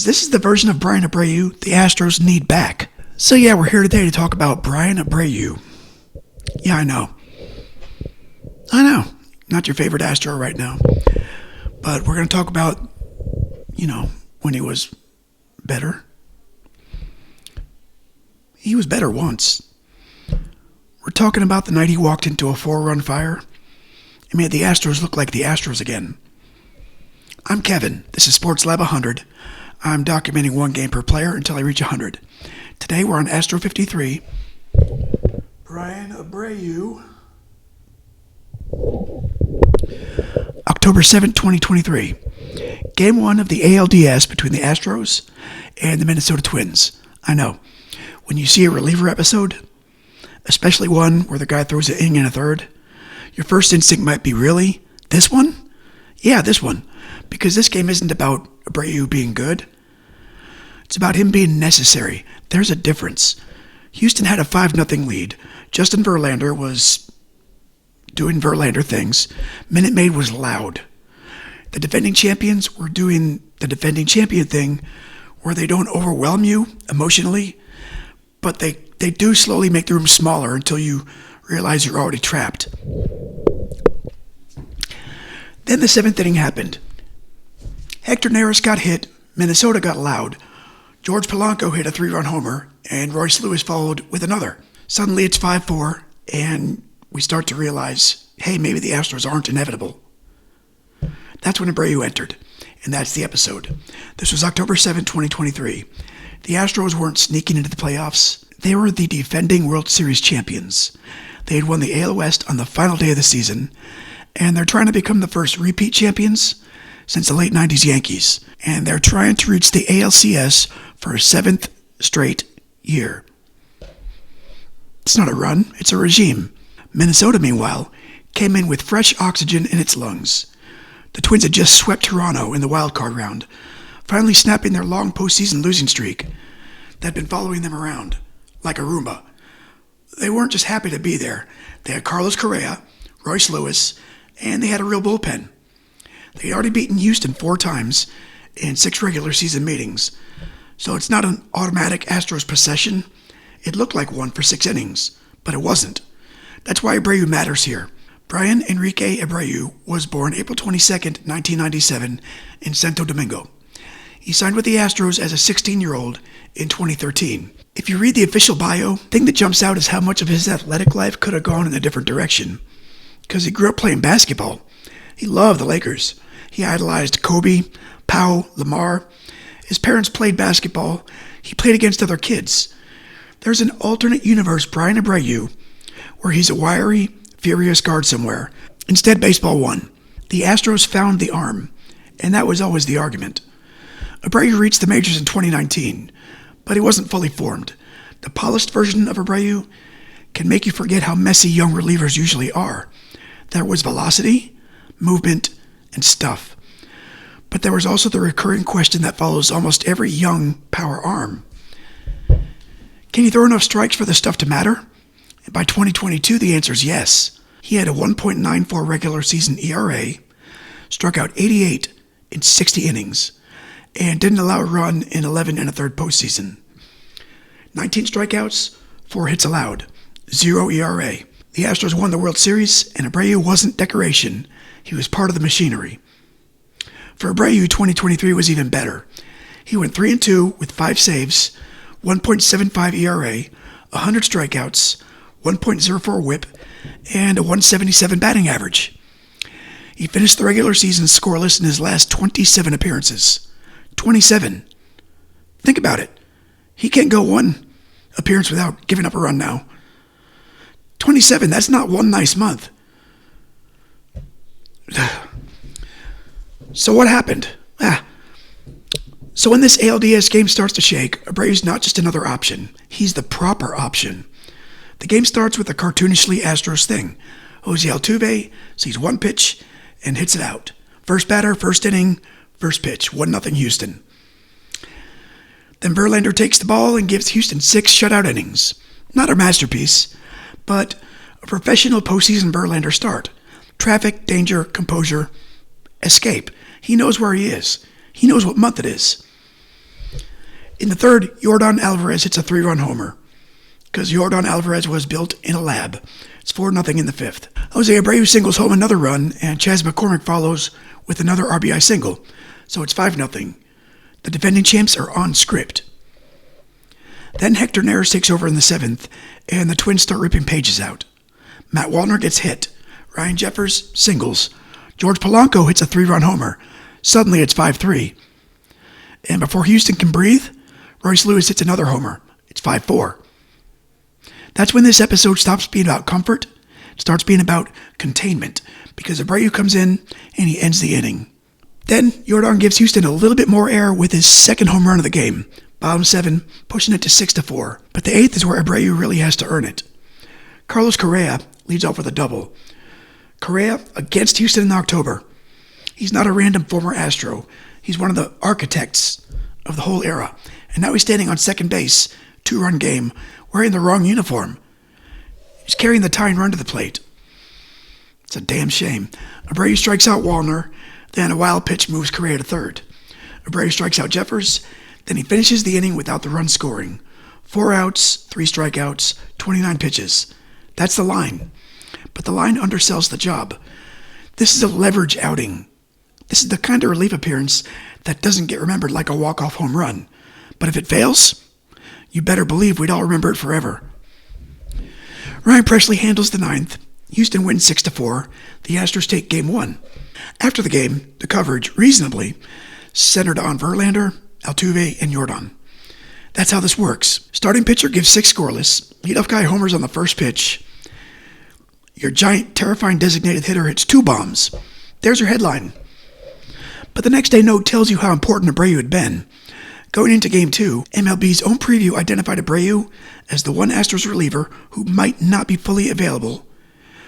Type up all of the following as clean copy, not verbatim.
This is the version of Bryan Abreu the Astros need back. So yeah, we're here today to talk about Bryan Abreu. Yeah, I know. Not your favorite Astro right now. But we're going to talk about, when he was better. He was better once. We're talking about the night he walked into a 4-run fire and made the Astros look like the Astros again. I'm Kevin. This is Sports Lab 100. I'm documenting one game per player until I reach 100. Today we're on Astro 53. Bryan Abreu. October 7, 2023. Game 1 of the ALDS between the Astros and the Minnesota Twins. I know. When you see a reliever episode, especially one where the guy throws an inning in a third, your first instinct might be, really? This one? Yeah, this one. Because this game isn't about Abreu being good. It's about him being necessary. There's a difference. Houston had a 5-0 lead. Justin Verlander was doing Verlander things. Minute Maid was loud. The defending champions were doing the defending champion thing where they don't overwhelm you emotionally, but they do slowly make the room smaller until you realize you're already trapped. Then the 7th inning happened. Hector Neris got hit, Minnesota got loud, George Polanco hit a 3-run homer, and Royce Lewis followed with another. Suddenly it's 5-4, and we start to realize, hey, maybe the Astros aren't inevitable. That's when Abreu entered, and that's the episode. This was October 7, 2023. The Astros weren't sneaking into the playoffs. They were the defending World Series champions. They had won the AL West on the final day of the season, and they're trying to become the first repeat champions since the late 90s Yankees, and they're trying to reach the ALCS for a 7th straight year. It's not a run, it's a regime. Minnesota, meanwhile, came in with fresh oxygen in its lungs. The Twins had just swept Toronto in the wild card round, finally snapping their long postseason losing streak that had been following them around like a Roomba. They weren't just happy to be there. They had Carlos Correa, Royce Lewis, and they had a real bullpen. They had already beaten Houston 4 times in 6 regular season meetings, so it's not an automatic Astros possession. It looked like one for 6 innings, but it wasn't. That's why Abreu matters here. Bryan Enrique Abreu was born April 22, 1997 in Santo Domingo. He signed with the Astros as a 16-year-old in 2013. If you read the official bio, the thing that jumps out is how much of his athletic life could have gone in a different direction. Because he grew up playing basketball. He loved the Lakers. He idolized Kobe, Pau, Lamar. His parents played basketball. He played against other kids. There's an alternate universe Bryan Abreu where he's a wiry, furious guard somewhere. Instead, baseball won. The Astros found the arm, and that was always the argument. Abreu reached the majors in 2019, but he wasn't fully formed. The polished version of Abreu can make you forget how messy young relievers usually are. There was velocity, movement, and stuff. But there was also the recurring question that follows almost every young power arm. Can you throw enough strikes for the stuff to matter? And by 2022, the answer is yes. He had a 1.94 regular season ERA, struck out 88 in 60 innings, and didn't allow a run in 11 1/3 postseason. 19 strikeouts, 4 hits allowed, 0 ERA. The Astros won the World Series, and Abreu wasn't decoration. He was part of the machinery. For Abreu, 2023 was even better. He went 3-2 with 5 saves, 1.75 ERA, 100 strikeouts, 1.04 whip, and a 177 batting average. He finished the regular season scoreless in his last 27 appearances. 27. Think about it. He can't go one appearance without giving up a run now. 27, that's not one nice month. So what happened? So when this ALDS game starts to shake, Abreu's not just another option. He's the proper option. The game starts with a cartoonishly Astros thing. Jose Altuve sees one pitch and hits it out. First batter, first inning, first pitch, 1-0 Houston. Then Verlander takes the ball and gives Houston 6 shutout innings. Not a masterpiece, but a professional postseason Verlander start. Traffic, danger, composure, escape. He knows where he is. He knows what month it is. In the third, Yordan Alvarez hits a 3-run homer, because Yordan Alvarez was built in a lab. It's 4-0 in the fifth. Jose Abreu singles home another run, and Chas McCormick follows with another RBI single. So it's 5-0. The defending champs are on script. Then Hector Neris takes over in the seventh, and the Twins start ripping pages out. Matt Wallner gets hit. Ryan Jeffers singles. George Polanco hits a 3-run homer. Suddenly it's 5-3. And before Houston can breathe, Royce Lewis hits another homer. It's 5-4. That's when this episode stops being about comfort. It starts being about containment, because Abreu comes in and he ends the inning. Then Yordan gives Houston a little bit more air with his second home run of the game. Bottom 7, pushing it to 6-4. But the 8th is where Abreu really has to earn it. Carlos Correa leads off with a double. Correa against Houston in October. He's not a random former Astro. He's one of the architects of the whole era. And now he's standing on second base, 2-run game, wearing the wrong uniform. He's carrying the tying run to the plate. It's a damn shame. Abreu strikes out Wallner, then a wild pitch moves Correa to third. Abreu strikes out Jeffers, then he finishes the inning without the run scoring. 4 outs, 3 strikeouts, 29 pitches. That's the line. But the line undersells the job. This is a leverage outing. This is the kind of relief appearance that doesn't get remembered like a walk-off home run. But if it fails, you better believe we'd all remember it forever. Ryan Pressly handles the 9th. Houston wins 6-4. The Astros take Game 1. After the game, the coverage, reasonably, centered on Verlander, Altuve, and Yordan. That's how this works. Starting pitcher gives 6 scoreless. Leadoff guy homers on the first pitch. Your giant, terrifying designated hitter hits 2 bombs. There's your headline. But the next day note tells you how important Abreu had been. Going into Game 2, MLB's own preview identified Abreu as the one Astros reliever who might not be fully available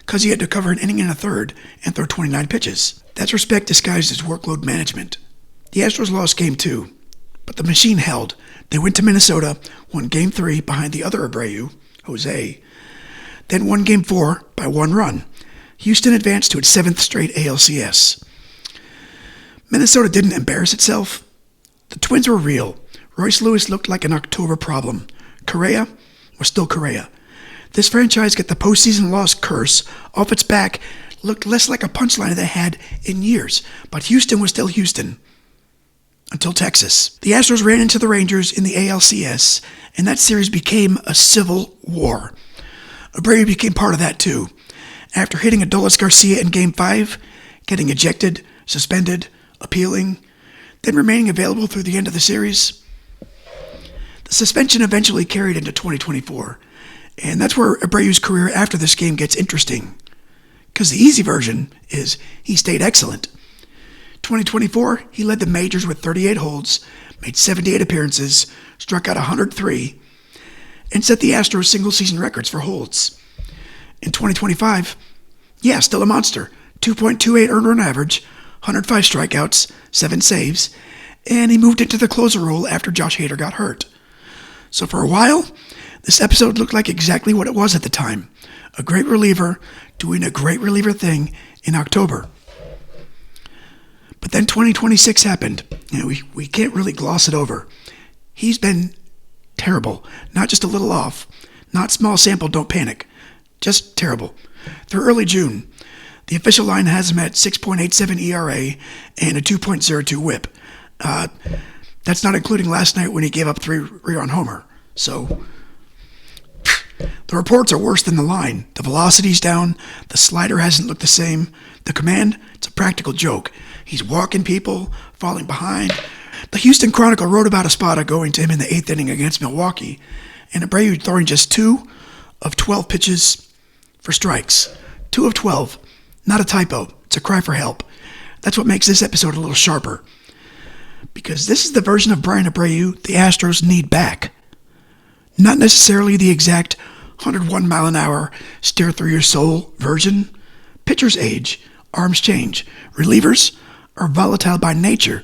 because he had to cover an inning and a third and throw 29 pitches. That's respect disguised as workload management. The Astros lost Game 2, but the machine held. They went to Minnesota, won Game 3 behind the other Abreu, Jose, then won Game 4 by 1 run. Houston advanced to its 7th straight ALCS. Minnesota didn't embarrass itself. The Twins were real. Royce Lewis looked like an October problem. Correa was still Correa. This franchise got the postseason loss curse off its back, looked less like a punchline they had in years. But Houston was still Houston. Until Texas. The Astros ran into the Rangers in the ALCS, and that series became a civil war. Abreu became part of that too. After hitting Adolis Garcia in Game 5, getting ejected, suspended, appealing, then remaining available through the end of the series, the suspension eventually carried into 2024. And that's where Abreu's career after this game gets interesting. Because the easy version is he stayed excellent. 2024, he led the majors with 38 holds, made 78 appearances, struck out 103, and set the Astros single-season records for holds. In 2025, still a monster. 2.28 earned run average, 105 strikeouts, 7 saves, and he moved into the closer role after Josh Hader got hurt. So for a while, this episode looked like exactly what it was at the time. A great reliever doing a great reliever thing in October. But then 2026 happened, and we can't really gloss it over. He's been terrible, not just a little off, not small sample, don't panic, just terrible. Through early June, the official line has him at 6.87 ERA and a 2.02 whip. That's not including last night when he gave up 3-run homer. So the reports are worse than the line. The velocity's down. The slider hasn't looked the same. The command, it's a practical joke. He's walking people, falling behind. The Houston Chronicle wrote about Espada going to him in the 8th inning against Milwaukee, and Abreu throwing just 2 of 12 pitches for strikes. 2 of 12. Not a typo. It's a cry for help. That's what makes this episode a little sharper. Because this is the version of Bryan Abreu the Astros need back. Not necessarily the exact 101 mile an hour, stare through your soul version. Pitchers age, arms change. Relievers are volatile by nature.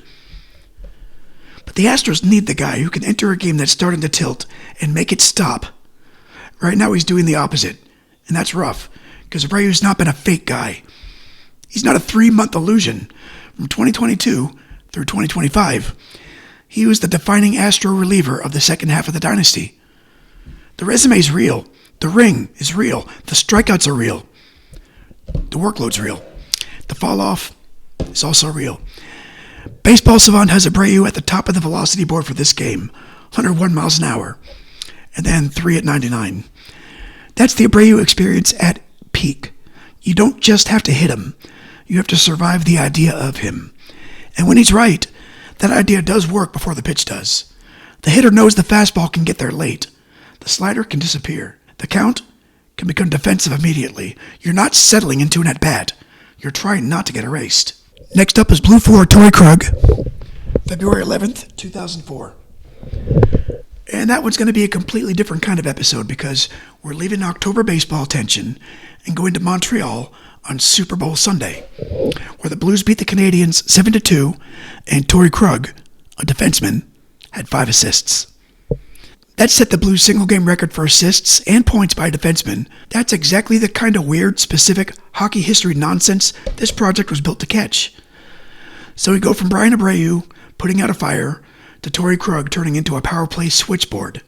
But the Astros need the guy who can enter a game that's starting to tilt and make it stop. Right now he's doing the opposite, and that's rough, because Abreu's not been a fake guy. He's not a 3-month illusion. From 2022 through 2025, He was the defining Astro reliever of the second half of the dynasty. The resume's real. The ring is real. The strikeouts are real. The workload's real. The fall off is also real. Baseball Savant has Abreu at the top of the velocity board for this game, 101 miles an hour, and then 3 at 99. That's the Abreu experience at peak. You don't just have to hit him. You have to survive the idea of him. And when he's right, that idea does work before the pitch does. The hitter knows the fastball can get there late. The slider can disappear. The count can become defensive immediately. You're not settling into an at-bat. You're trying not to get erased. Next up is Blue 4 Torrey Krug, February 11th, 2004. And that one's going to be a completely different kind of episode because we're leaving October baseball tension and going to Montreal on Super Bowl Sunday, where the Blues beat the Canadiens 7-2, and Torrey Krug, a defenseman, had 5 assists. That set the Blues single-game record for assists and points by a defenseman. That's exactly the kind of weird, specific hockey history nonsense this project was built to catch. So we go from Bryan Abreu putting out a fire to Torrey Krug turning into a power play switchboard.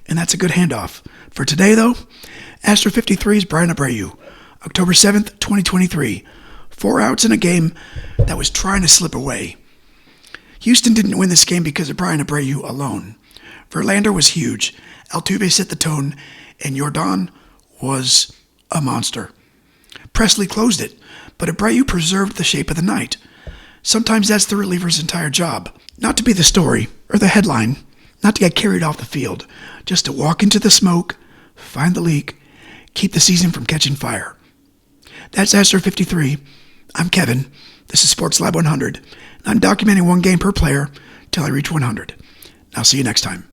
And that's a good handoff. For today, though, Astro 53's Bryan Abreu, October 7th, 2023. 4 outs in a game that was trying to slip away. Houston didn't win this game because of Bryan Abreu alone. Verlander was huge, Altuve set the tone, and Jordan was a monster. Presley closed it, but Abreu preserved the shape of the night. Sometimes that's the reliever's entire job. Not to be the story or the headline, not to get carried off the field, just to walk into the smoke, find the leak, keep the season from catching fire. That's Astro 53. I'm Kevin. This is Sports Lab 100, and I'm documenting 1 game per player till I reach 100. I'll see you next time.